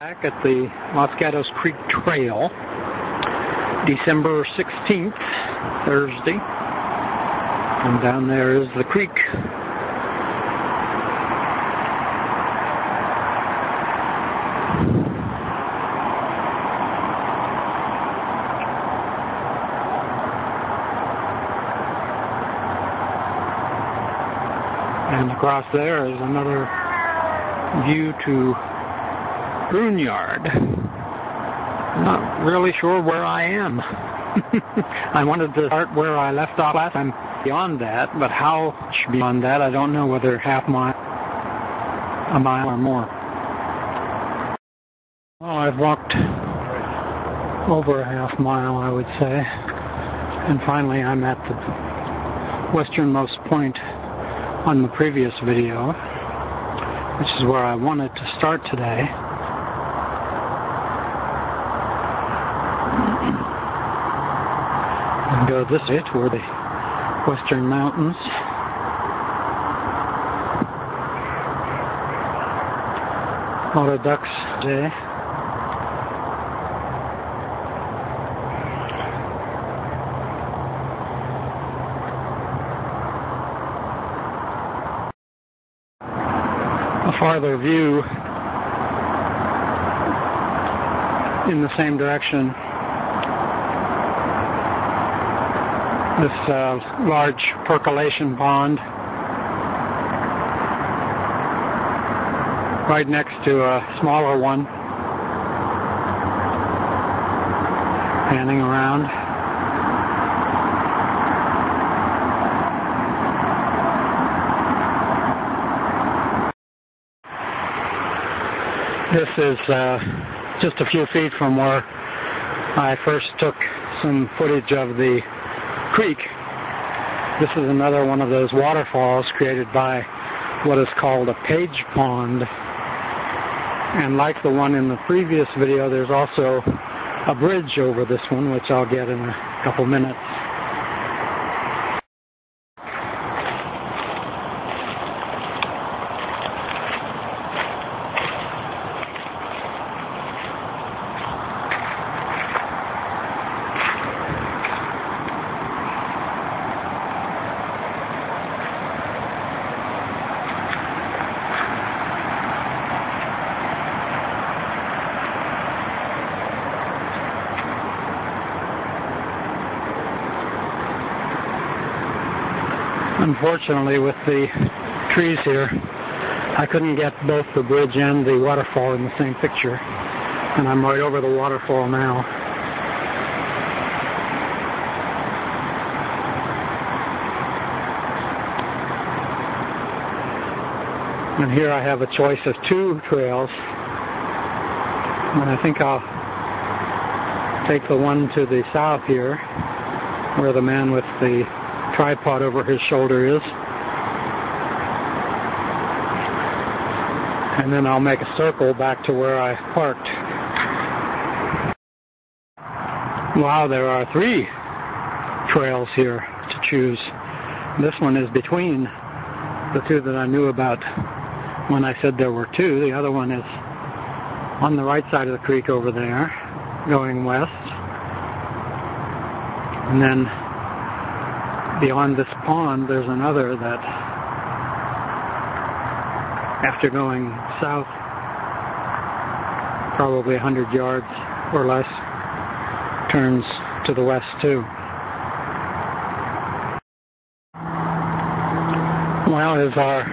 Back at the Los Gatos Creek Trail, December 16th, Thursday, and down there is the creek. And across there is another view to Yard. Not really sure where I am. I wanted to start where I left off last time beyond that, but how much beyond that, I don't know, whether half mile, a mile or more. Well, I've walked over a half mile, I would say, and finally I'm at the westernmost point on the previous video, which is where I wanted to start today. And go this way toward the western mountains. A lot of ducks today. A farther view in the same direction. This large percolation pond right next to a smaller one, panning around. This is just a few feet from where I first took some footage of the creek. This is another one of those waterfalls created by what is called a page pond. And like the one in the previous video, there's also a bridge over this one, which I'll get in a couple minutes. Unfortunately, with the trees here, I couldn't get both the bridge and the waterfall in the same picture, and I'm right over the waterfall now. And here I have a choice of two trails, and I think I'll take the one to the south here, where the man with the tripod over his shoulder is, and then I'll make a circle back to where I parked. Wow, there are 3 trails here to choose. This one is between the 2 that I knew about when I said there were 2. The other one is on the right side of the creek over there, going west, and then beyond this pond, there's another that, after going south, probably 100 yards or less, turns to the west too. Well, as our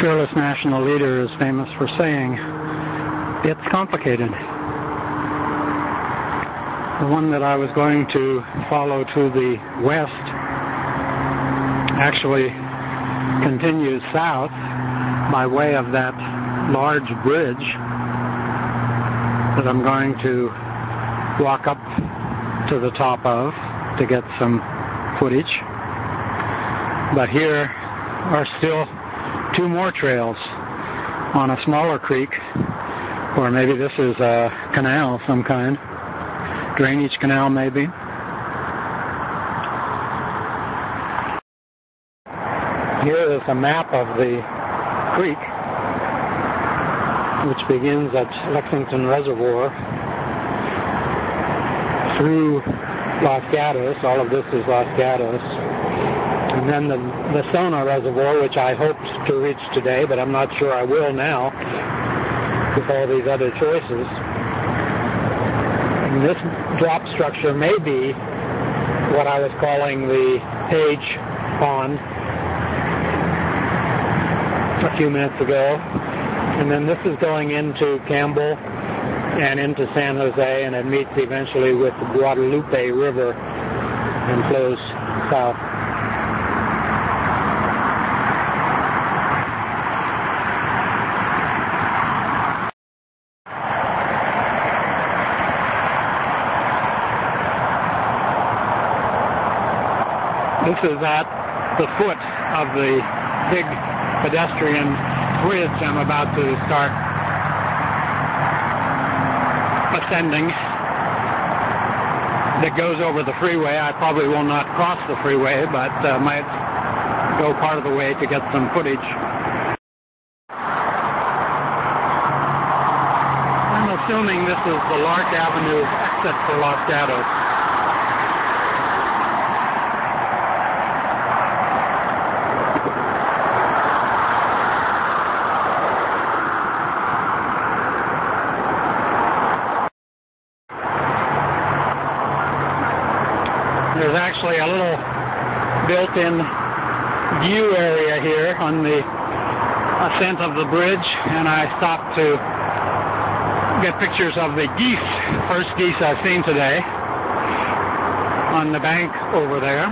fearless national leader is famous for saying, it's complicated. The one that I was going to follow to the west actually continues south by way of that large bridge that I'm going to walk up to the top of to get some footage. But here are still 2 more trails on a smaller creek, or maybe this is a canal of some kind, drainage canal maybe. Here is a map of the creek, which begins at Lexington Reservoir through Los Gatos. All of this is Los Gatos. And then the Sona Reservoir, which I hoped to reach today, but I'm not sure I will now with all these other choices. And this drop structure may be what I was calling the Page Pond a few minutes ago. And then this is going into Campbell and into San Jose, and it meets eventually with the Guadalupe River and flows south. This is at the foot of the big pedestrian bridge I'm about to start ascending that goes over the freeway. I probably will not cross the freeway, but might go part of the way to get some footage. I'm assuming this is the Lark Avenue exit for Los Gatos. There's actually a little built-in view area here on the ascent of the bridge, and I stopped to get pictures of the geese, first geese I've seen today, on the bank over there.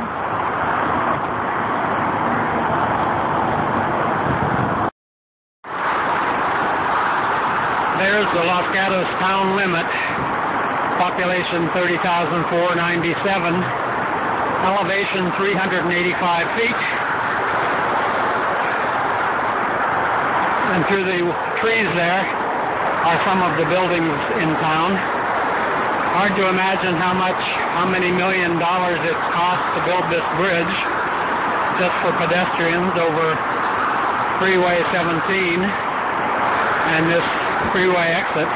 There's the Los Gatos town limit, population 30,497. Elevation 385 feet. And through the trees there are some of the buildings in town. Hard to imagine how many $1 million it's cost to build this bridge just for pedestrians over Freeway 17 and this freeway exit.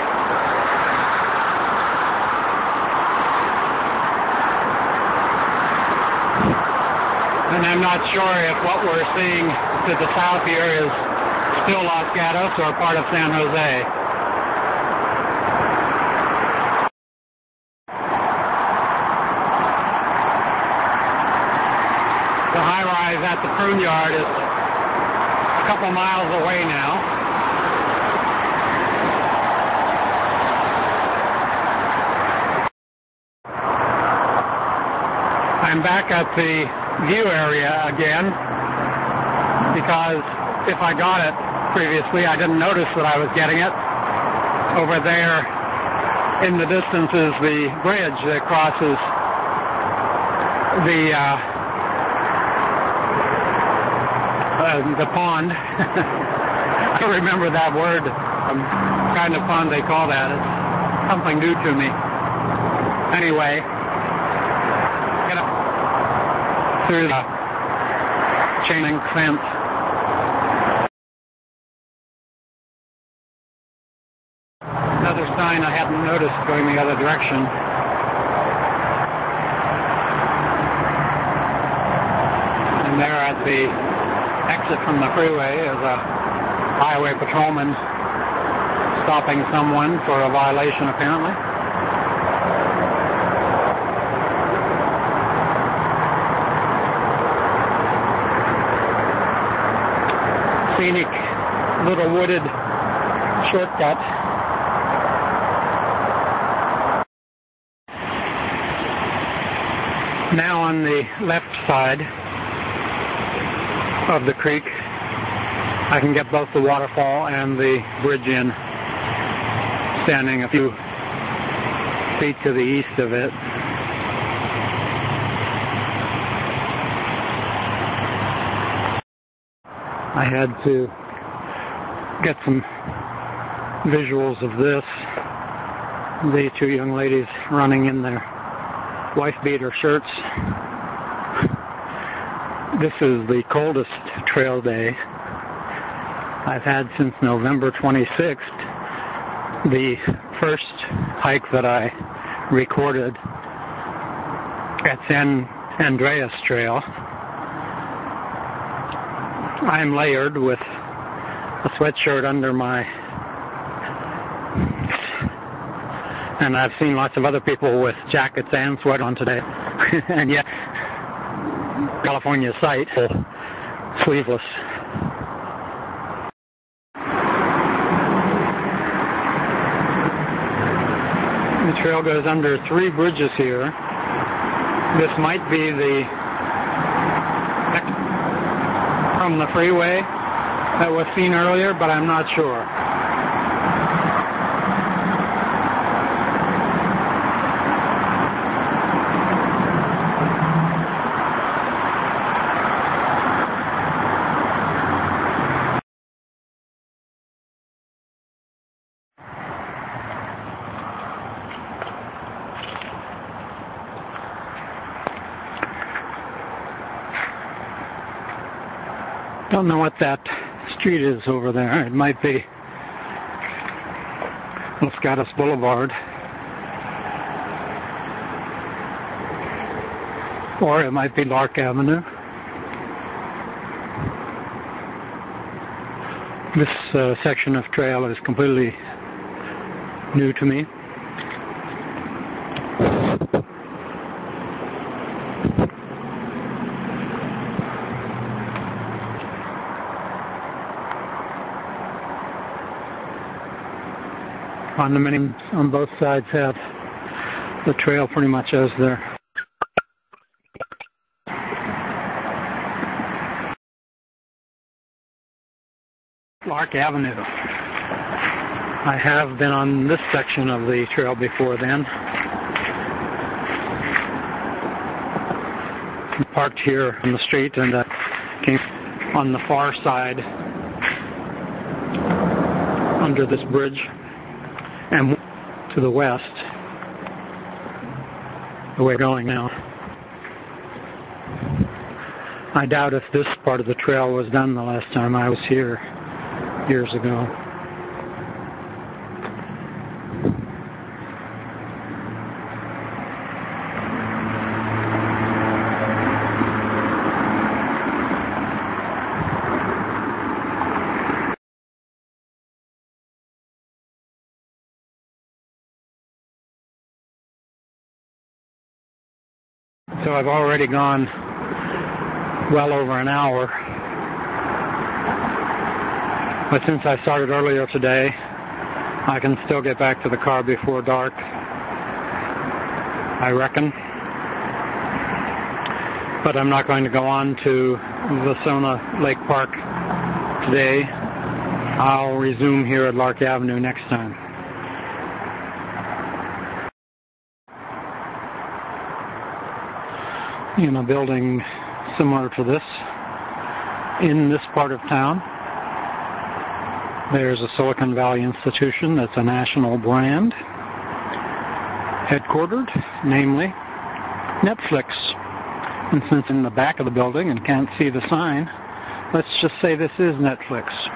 And I'm not sure if what we're seeing to the south here is still Los Gatos or part of San Jose. The high-rise at the prune yard is a couple miles away now. I'm back at the view area again because if I got it previously, I didn't notice that I was getting it. Over there in the distance is the bridge that crosses the pond. I don't remember that word. Kind of pond they call that. It's something new to me. Anyway, through the chain link fence. Another sign I hadn't noticed going the other direction. And there at the exit from the freeway is a highway patrolman stopping someone for a violation apparently. Scenic little wooded shortcut. Now on the left side of the creek, I can get both the waterfall and the bridge in, standing a few feet to the east of it. I had to get some visuals of this. The two young ladies running in their wife-beater shirts. This is the coldest trail day I've had since November 26th, the first hike that I recorded at San Andreas Trail. I'm layered with a sweatshirt under my, and I've seen lots of other people with jackets and sweat on today, and yet California site sleeveless. The trail goes under 3 bridges here. This might be the from the freeway that was seen earlier, but I'm not sure. Don't know what that street is over there. It might be Los Gatos Boulevard, or it might be Lark Avenue. This section of trail is completely new to me. Condominiums on both sides have the trail pretty much as their Lark Avenue. I have been on this section of the trail before then. I parked here on the street and came on the far side under this bridge and to the west, the way we're going now. I doubt if this part of the trail was done the last time I was here years ago. So I've already gone well over an hour, but since I started earlier today, I can still get back to the car before dark, I reckon. But I'm not going to go on to Vasona Lake Park today. I'll resume here at Lark Avenue next time. In a building similar to this, in this part of town, there's a Silicon Valley institution that's a national brand, headquartered, namely Netflix. And since in the back of the building and can't see the sign, let's just say this is Netflix.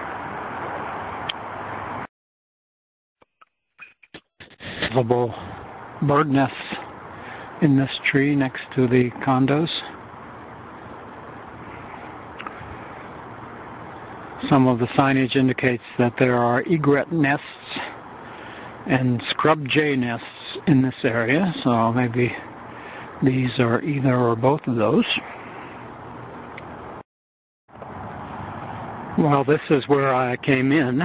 Visible bird nests in this tree next to the condos. Some of the signage indicates that there are egret nests and scrub jay nests in this area, so maybe these are either or both of those. Well, this is where I came in.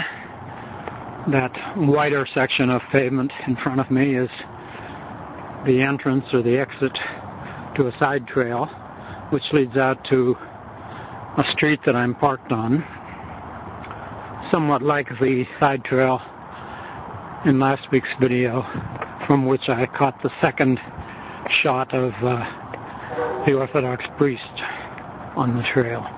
That wider section of pavement in front of me is the entrance or the exit to a side trail, which leads out to a street that I'm parked on, somewhat like the side trail in last week's video, from which I caught the second shot of the Orthodox priest on the trail.